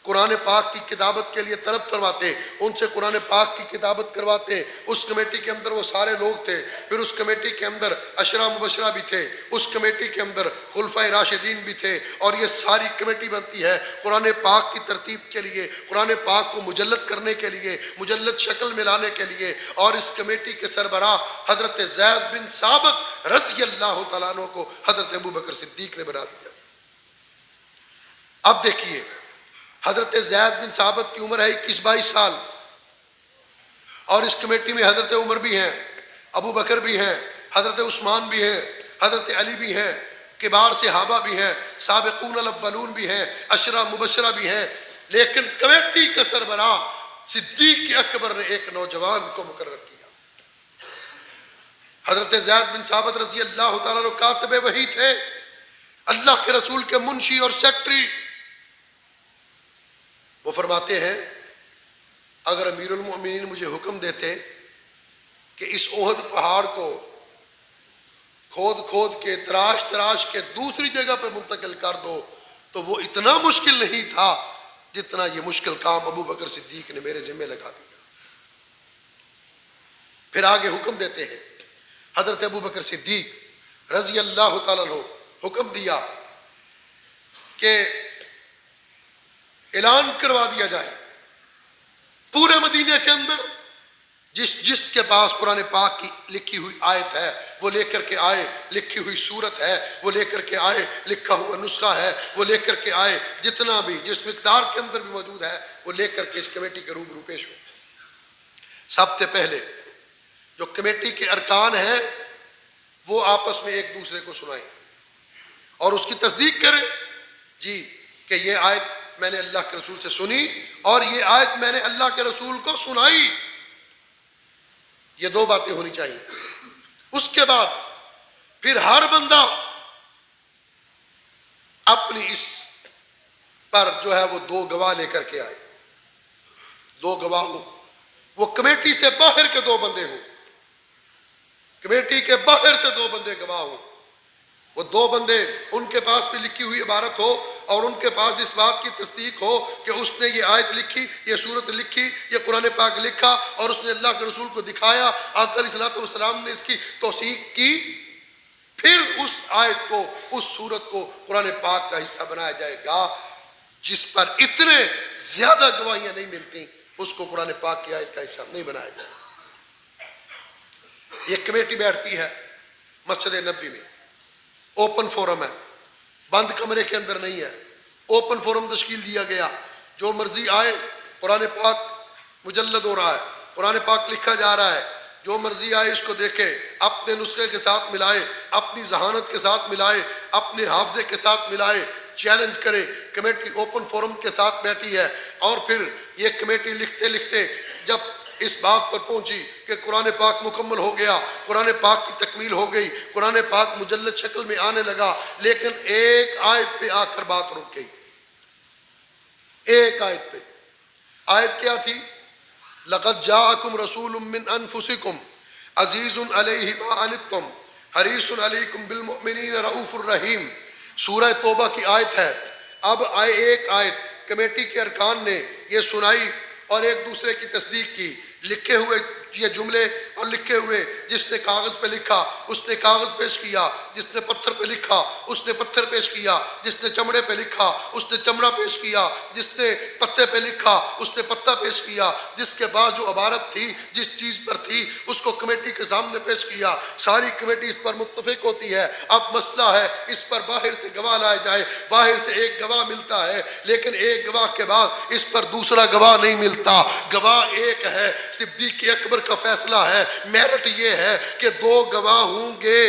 قرآن پاک کی کتابت کے لیے طلب کرواتے، ان سے قرآن پاک کی کتابت کرواتے۔ اس کمیٹی کے اندر وہ سارے لوگ تھے۔ پھر اس کمیٹی کے اندر عشرہ مبشرہ بھی تھے، اس کمیٹی کے اندر خلفائے راشدین بھی تھے، اور یہ ساری کمیٹی بنتی ہے قرآن پاک کی ترتیب کے لیے، قرآن پاک کو مجلد کرنے کے لیے، مجلد شکل میں لانے کے لیے۔ اور اس کمیٹی کے سربراہ حضرت زید بن ثابت رضی اللہ تعالیٰ عنہ کو حضرت ابو بکر صدیق نے بنا دیا۔ اب دیکھیے، حضرت زید بن ثابت کی عمر ہے 21-22 سال، اور اس کمیٹی میں حضرت عمر بھی ہیں، ابو بکر بھی ہیں، حضرت عثمان بھی ہیں، حضرت علی بھی ہیں، کبار صحابہ بھی ہیں، سابقون الاولون بھی ہیں، عشرہ مبشرہ بھی ہیں، لیکن کمیٹی کا سربراہ صدیق اکبر نے ایک نوجوان کو مقرر کیا۔ حضرت زید بن ثابت رضی اللہ تعالیٰ عنہ کاتب وحی تھے، اللہ کے رسول کے منشی اور سیکٹری۔ وہ فرماتے ہیں اگر امیر المؤمنین مجھے حکم دیتے کہ اس احد پہاڑ کو کھود کھود کے تراش تراش کے دوسری جگہ پہ منتقل کر دو تو وہ اتنا مشکل نہیں تھا جتنا یہ مشکل کام ابو بکر صدیق نے میرے ذمہ لگا دیا۔ پھر آگے حکم دیتے ہیں، حضرت ابو بکر صدیق رضی اللہ تعالیٰ عنہ حکم دیا کہ اعلان کروا دیا جائے پورے مدینے کے اندر جس کے پاس قرآن پاک کی لکھی ہوئی آیت ہے وہ لے کر کے آئے، لکھی ہوئی صورت ہے وہ لے کر کے آئے، لکھا ہوا نسخہ ہے وہ لے کر کے آئے، جتنا بھی جس مقدار کے اندر بھی موجود ہے وہ لے کر کے اس کمیٹی کے روبرو پیش ہو۔ سب سے پہلے جو کمیٹی کے ارکان ہیں وہ آپس میں ایک دوسرے کو سنائیں اور اس کی تصدیق کریں جی کہ یہ آیت میں نے اللہ کے رسول سے سنی اور یہ آیت میں نے اللہ کے رسول کو سنائی۔ یہ دو باتیں ہونی چاہیے۔ اس کے بعد پھر ہر بندہ اپنی اس پر جو ہے وہ دو گواہ لے کر کے آئے، دو گواہ ہوں، وہ کمیٹی سے باہر کے دو بندے ہوں، کمیٹی کے باہر سے دو بندے گواہ ہوں۔ وہ دو بندے ان کے پاس بھی لکھی ہوئی عبارت ہو اور ان کے پاس اس بات کی تصدیق ہو کہ اس نے یہ آیت لکھی، یہ سورت لکھی، یہ قرآن پاک لکھا اور اس نے اللہ کے رسول کو دکھایا، آقا علیہ الصلوۃ والسلام نے اس کی توثیق کی۔ پھر اس آیت کو، اس سورت کو قرآن پاک کا حصہ بنایا جائے گا۔ جس پر اتنے زیادہ گواہیاں نہیں ملتی اس کو قرآن پاک کی آیت کا حصہ نہیں بنایا جائے۔ یہ کمیٹی بیٹھتی ہے مسجد نبوی میں، اوپن فورم ہے، بند کمرے کے اندر نہیں ہے، اوپن فورم تشکیل دیا گیا، جو مرضی آئے، قرآن پاک مجلد ہو رہا ہے، قرآن پاک لکھا جا رہا ہے، جو مرضی آئے اس کو دیکھے، اپنے نسخے کے ساتھ ملائے، اپنی ذہانت کے ساتھ ملائے، اپنے حافظے کے ساتھ ملائے، چیلنج کرے۔ کمیٹی اوپن فورم کے ساتھ بیٹھی ہے اور پھر یہ کمیٹی لکھتے لکھتے جب اس بات پر پہنچی کہ قرآن پاک مکمل ہو گیا، قرآن پاک کی تکمیل ہو گئی، قرآن پاک مجلد شکل میں آنے لگا، لیکن ایک آیت پہ آ کر بات رک گئی۔ ایک آیت پہ، آیت کیا تھی؟ لَقَدْ جَاءَكُمْ رَسُولٌ مِّنْ أَنفُسِكُمْ عَزِيزٌ عَلَيْهِ مَا عَنِتُّمْ حَرِيصٌ عَلَيْكُمْ بِالْمُؤْمِنِينَ رَءُوفٌ الرَّحِيمٌ۔ سورہ توبہ کی آیت ہے۔ اب آئے ایک آیت، کمیٹی کے ارکان نے یہ سنائی اور ایک دوسرے کی تصدیق کی، لکھے ہوئے یہ جملے اور لکھے ہوئے، جس نے کاغذ پہ لکھا اس نے کاغذ پیش کیا، جس نے پتھر پہ لکھا اس نے پتھر پیش کیا، جس نے چمڑے پہ لکھا اس نے چمڑا پیش کیا، جس نے پتے پہ لکھا اس نے پتا پیش کیا، جس کے بعد جو عبارت تھی جس چیز پر تھی اس کو کمیٹی کے سامنے پیش کیا۔ ساری کمیٹی اس پر متفق ہوتی ہے۔ اب مسئلہ ہے اس پر باہر سے گواہ لایا جائے، باہر سے ایک گواہ ملتا ہے لیکن ایک گواہ کے بعد اس پر دوسرا گواہ نہیں ملتا۔ گواہ ایک ہے، صدیق اکبر کا فیصلہ ہے۔ میرٹ یہ ہے کہ دو گواہ ہوں گے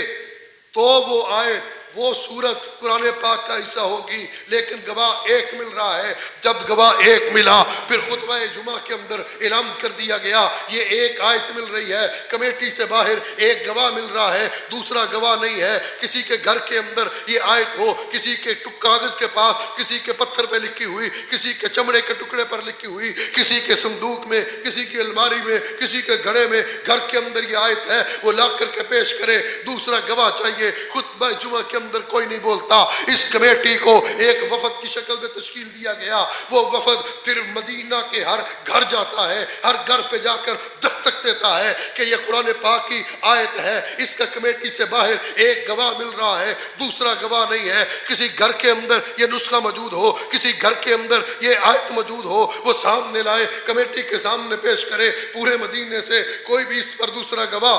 تو وہ آیت، وہ سورت قرآن پاک کا حصہ ہوگی، لیکن گواہ ایک مل رہا ہے۔ جب گواہ ایک ملا پھر خطبہ جمعہ کے اندر اعلان کر دیا گیا یہ ایک آیت مل رہی ہے، کمیٹی سے باہر ایک گواہ مل رہا ہے، دوسرا گواہ نہیں ہے۔ کسی کے گھر کے اندر یہ آیت ہو، کسی کے کاغذ کے پاس، کسی کے پتھر پہ لکھی ہوئی، کسی کے چمڑے کے ٹکڑے پر لکھی ہوئی، کسی کے صندوق میں، کسی کی الماری میں، کسی کے گھڑے میں، گھر کے اندر یہ آیت ہے، وہ لا کر کے پیش کرے، دوسرا گواہ چاہیے۔ خطبہ جمعہ کے اندر کوئی نہیں بولتا۔ اس کمیٹی کو ایک وفد کی شکل میں تشکیل دیا گیا۔ وہ وفد پھر مدینہ کے ہر گھر جاتا ہے، ہر گھر پہ جا کر دستک دیتا ہے کہ یہ قرآن پاک کی آیت ہے، اس کا کمیٹی سے باہر ایک گواہ مل رہا ہے، دوسرا گواہ نہیں ہے۔ کسی گھر کے اندر یہ نسخہ موجود ہو، کسی گھر کے اندر یہ آیت موجود ہو، وہ سامنے لائے، کمیٹی کے سامنے پیش کرے۔ پورے مدینے سے کوئی بھی اس پر دوسرا گواہ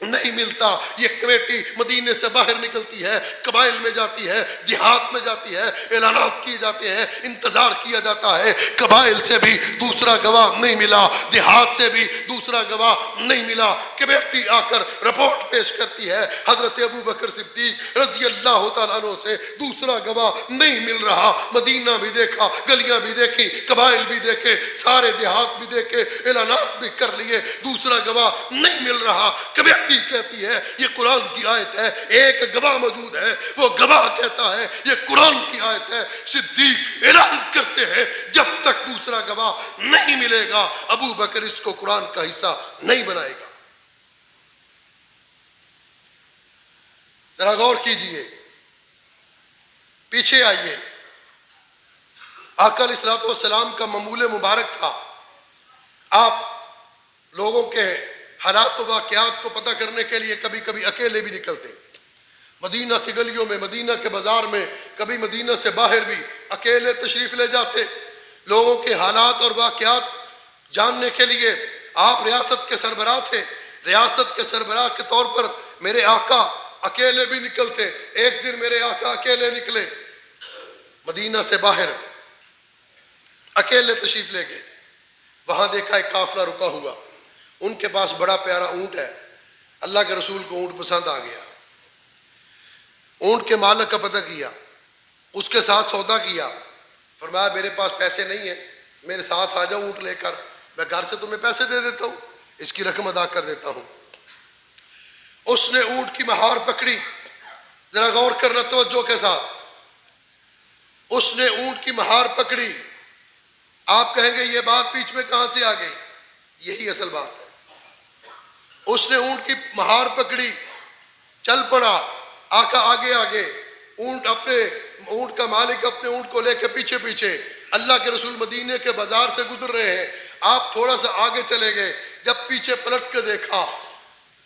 نہیں ملتا۔ یہ کمیٹی مدینے سے باہر نکلتی ہے، قبائل میں جاتی ہے، دیہات میں جاتی ہے، اعلانات کیے جاتے ہیں، انتظار کیا جاتا ہے، قبائل سے بھی دوسرا گواہ نہیں ملا، دیہات سے بھی دوسرا گواہ نہیں ملا۔ کمیٹی آ کر رپورٹ پیش کرتی ہے، حضرت ابو بکر صدیق رضی اللہ تعالیٰ عنہ سے دوسرا گواہ نہیں مل رہا۔ مدینہ بھی دیکھا، گلیاں بھی دیکھی، قبائل بھی دیکھے، سارے دیہات بھی دیکھے، اعلانات بھی کر لیے، دوسرا گواہ نہیں مل رہا۔ کمیٹی کہتی ہے یہ قرآن کی آیت ہے، ایک گواہ موجود ہے، وہ گواہ کہتا ہے یہ قرآن کی آیت ہے۔ صدیق اعلان کرتے ہیں جب تک دوسرا گواہ نہیں ملے گا ابو بکر اس کو قرآن کا حصہ نہیں بنائے گا۔ ذرا غور کیجئے، پیچھے آئیے۔ آقا علیہ الصلوۃ والسلام کا معمول مبارک تھا، آپ لوگوں کے حالات و واقعات کو پتہ کرنے کے لیے کبھی کبھی اکیلے بھی نکلتے، مدینہ کی گلیوں میں، مدینہ کے بازار میں، کبھی مدینہ سے باہر بھی اکیلے تشریف لے جاتے، لوگوں کے حالات اور واقعات جاننے کے لیے۔ آپ ریاست کے سربراہ تھے، ریاست کے سربراہ کے طور پر میرے آقا اکیلے بھی نکلتے۔ ایک دن میرے آقا اکیلے نکلے، مدینہ سے باہر اکیلے تشریف لے گئے۔ وہاں دیکھا ایک قافلہ رکا ہوا، ان کے پاس بڑا پیارا اونٹ ہے۔ اللہ کے رسول کو اونٹ پسند آ گیا، اونٹ کے مالک کا پتہ کیا، اس کے ساتھ سودا کیا، فرمایا میرے پاس پیسے نہیں ہیں، میرے ساتھ آ جاؤ اونٹ لے کر، میں گھر سے تمہیں پیسے دے دیتا ہوں، اس کی رقم ادا کر دیتا ہوں۔ اس نے اونٹ کی مہار پکڑی، ذرا غور کرنا توجہ کے ساتھ، اس نے اونٹ کی مہار پکڑی۔ آپ کہیں گے یہ بات بیچ میں کہاں سے آ گئی؟ یہی اصل بات ہے۔ اس نے اونٹ کی مہار پکڑی، چل پڑا، آقا آگے آگے، اونٹ کا مالک اپنے اونٹ کو لے کے پیچھے پیچھے۔ اللہ کے رسول مدینے کے بازار سے گزر رہے ہیں، آپ تھوڑا سا آگے چلے گئے، جب پیچھے پلٹ کے دیکھا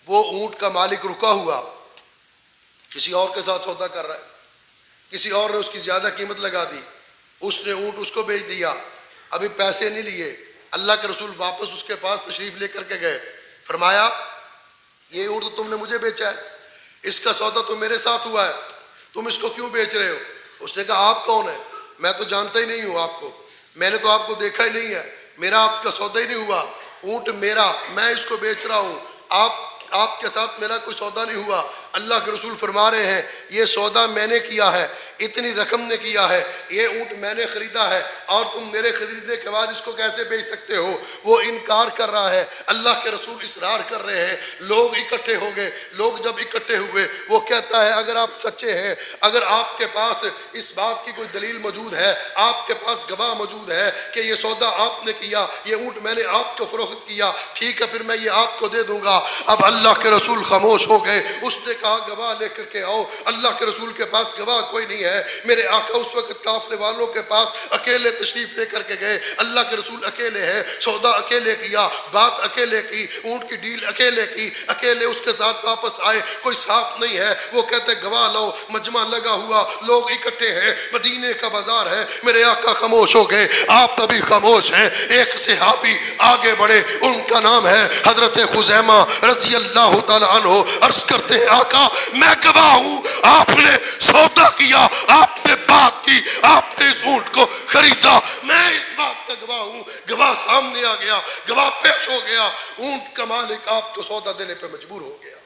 وہ اونٹ کا مالک رکا ہوا کسی اور کے ساتھ سودا کر رہا ہے، کسی اور نے اس کی زیادہ قیمت لگا دی، اس نے اونٹ اس کو بیچ دیا، ابھی پیسے نہیں لیے۔ اللہ کے رسول واپس اس کے پاس تشریف لے کر کے گئے، فرمایا یہ اونٹ تو تم نے مجھے بیچا ہے، اس کا سودا تو میرے ساتھ ہوا ہے، تم اس کو کیوں بیچ رہے ہو؟ اس نے کہا آپ کون ہیں؟ میں تو جانتا ہی نہیں ہوں آپ کو، میں نے تو آپ کو دیکھا ہی نہیں ہے، میرا آپ کا سودا ہی نہیں ہوا، اونٹ میرا، میں اس کو بیچ رہا ہوں، آپ کے ساتھ میرا کوئی سودا نہیں ہوا۔ اللہ کے رسول فرما رہے ہیں یہ سودا میں نے کیا ہے، اتنی رقم نے کیا ہے، یہ اونٹ میں نے خریدا ہے، اور تم میرے خریدنے کے بعد اس کو کیسے بیچ سکتے ہو؟ وہ انکار کر رہا ہے، اللہ کے رسول اصرار کر رہے ہیں۔ لوگ اکٹھے ہو گئے، لوگ جب اکٹھے ہوئے وہ کہتا ہے اگر آپ سچے ہیں، اگر آپ کے پاس اس بات کی کوئی دلیل موجود ہے، آپ کے پاس گواہ موجود ہے کہ یہ سودا آپ نے کیا، یہ اونٹ میں نے آپ کو فروخت کیا، ٹھیک ہے پھر میں یہ آپ کو دے دوں گا۔ اب اللہ کے رسول خاموش ہو گئے۔ اس نے کہا گواہ لے کر کے آؤ۔ اللہ کے رسول کے پاس گواہ کوئی نہیں ہے۔ میرے آقا اس وقت قافلے والوں کے پاس اکیلے تشریف لے کر کے گئے، اللہ کے رسول اکیلے ہیں، سودا اکیلے کیا، بات اکیلے کی، اونٹ کی ڈیل اکیلے کی، اکیلے اس کے ساتھ واپس آئے، کوئی ساتھ نہیں ہے۔ وہ کہتے گواہ لاؤ، مجمع لگا ہوا، لوگ اکٹھے ہیں، مدینے کا بازار ہے۔ میرے آقا خاموش ہو گئے، آپ ابھی خاموش ہیں۔ ایک صحابی آگے بڑھے، ان کا نام ہے حضرت خزیمہ رضی اللہ تعالیٰ عنہ، عرض کرتے ہیں آقا میں گواہ ہوں، آپ نے سودا کیا، آپ نے بات کی، آپ نے اس اونٹ کو خریدا، میں اس بات کا گواہ ہوں۔ گواہ سامنے آ گیا، گواہ پیش ہو گیا، اونٹ کا مالک آپ کو سودا دینے پہ مجبور ہو گیا۔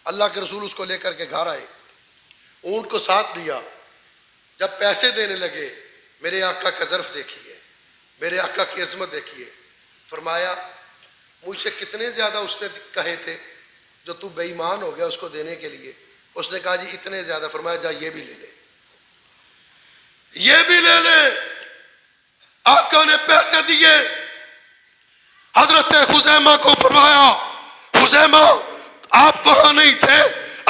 اللہ کے رسول اس کو لے کر کے گھر آئے، اونٹ کو ساتھ دیا۔ جب پیسے دینے لگے، میرے آقا کا ظرف دیکھیے، میرے آقا کی عظمت دیکھیے، فرمایا مجھ سے کتنے زیادہ اس نے کہے تھے جو تو بے ایمان ہو گیا اس کو دینے کے لیے؟ اس نے کہا جی اتنے زیادہ۔ فرمایا جا یہ بھی لے لے، یہ بھی لے لے۔ آقا نے پیسے دیے، حضرت خزیمہ کو فرمایا خزیمہ آپ وہاں نہیں تھے،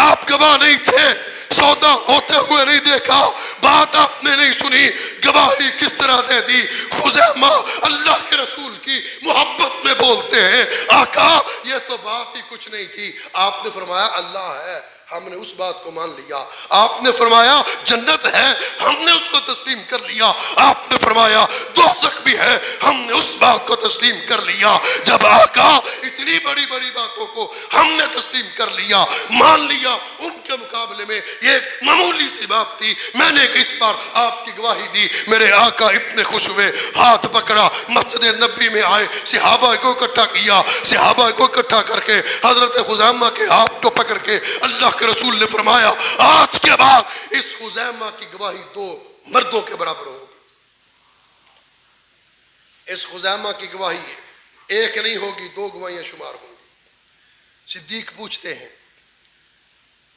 آپ گواہ نہیں تھے، سودا ہوتے ہوئے نہیں دیکھا، بات آپ نے نہیں سنی، گواہی کس طرح دے دی؟ خزیمہ اللہ کے رسول کی محبت میں بولتے ہیں آقا یہ تو بات ہی کچھ نہیں تھی۔ آپ نے فرمایا اللہ ہے، ہم نے اس بات کو مان لیا۔ آپ نے فرمایا جنت ہے، ہم نے اس کو تسلیم کر لیا۔ آپ نے فرمایا دوزخ بھی بھی ہے ہم نے اس بات کو تسلیم کر لیا جب آقا اتنی بڑی بڑی باتوں کو ہم نے تسلیم کر لیا، مان لیا، ان کے مقابلے میں یہ معمولی سی بات تھی۔ میں نے اس بار آپ کی گواہی دی، میرے آقا اتنے خوش ہوئے، ہاتھ پکڑا، مسجد نبوی میں آئے، صحابہ کو اکٹھا کیا، صحابہ کو اکٹھا کر کے حضرت خزیمہ کے ہاتھ کو پکڑ کے اللہ کے رسول نے فرمایا آج کے بعد اس خزیمہ کی گواہی 2 مردوں کے برابر ہوگی۔ اس خزیمہ کی گواہی ایک نہیں ہوگی، 2 گواہیاں شمار ہوں گی۔ صدیق پوچھتے ہیں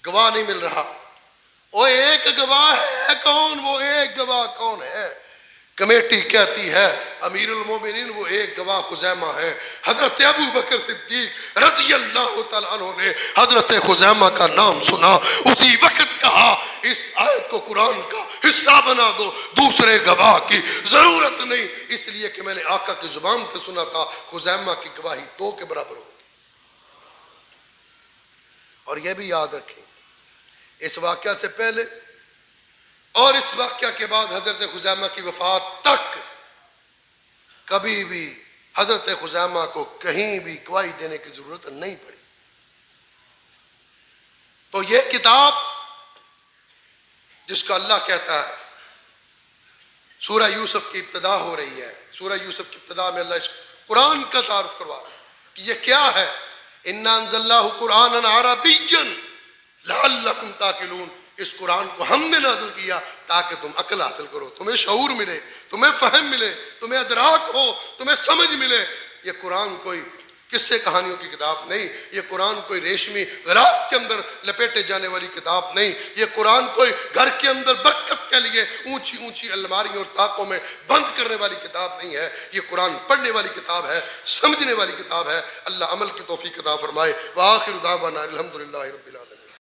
گواہ نہیں مل رہا، وہ ایک گواہ ہے کون؟ وہ ایک گواہ کون ہے؟ کمیٹی کہتی ہے امیر المومنین وہ ایک گواہ خزیمہ ہے۔ حضرت ابو بکر صدیق رضی اللہ تعالیٰ عنہ نے حضرت خزیمہ کا نام سنا، اسی وقت کہا اس آیت کو قرآن کا حصہ بنا دو، دوسرے گواہ کی ضرورت نہیں، اس لیے کہ میں نے آقا کی زبان سے سنا تھا خزیمہ کی گواہی 2 کے برابر ہوگی۔ اور یہ بھی یاد رکھیں اس واقعہ سے پہلے اور اس واقعہ کے بعد حضرت خزیمہ کی وفات تک کبھی بھی حضرت خزیمہ کو کہیں بھی گواہی دینے کی ضرورت نہیں پڑی۔ تو یہ کتاب جس کا اللہ کہتا ہے سورہ یوسف کی ابتدا ہو رہی ہے، سورہ یوسف کی ابتدا میں اللہ اس قرآن کا تعارف کروا رہا ہے کہ یہ کیا ہے۔ اِنَّا أَنزَلْنَاهُ قُرْآنًا عَرَبِيًّا لَعَلَّكُمْ تَعْقِلُونَ، اس قرآن کو ہم نے نازل کیا تاکہ تم عقل حاصل کرو، تمہیں شعور ملے، تمہیں فہم ملے، تمہیں ادراک ہو، تمہیں سمجھ ملے۔ یہ قرآن کوئی قصے کہانیوں کی کتاب نہیں، یہ قرآن کوئی ریشمی غلاف کے اندر لپیٹے جانے والی کتاب نہیں، یہ قرآن کوئی گھر کے اندر برکت کے لیے اونچی اونچی الماریوں اور طاقوں میں بند کرنے والی کتاب نہیں ہے، یہ قرآن پڑھنے والی کتاب ہے، سمجھنے والی کتاب ہے۔ اللہ عمل کی توفیق عطا فرمائے۔ وآخر دعوانا الحمدللہ رب العالمین۔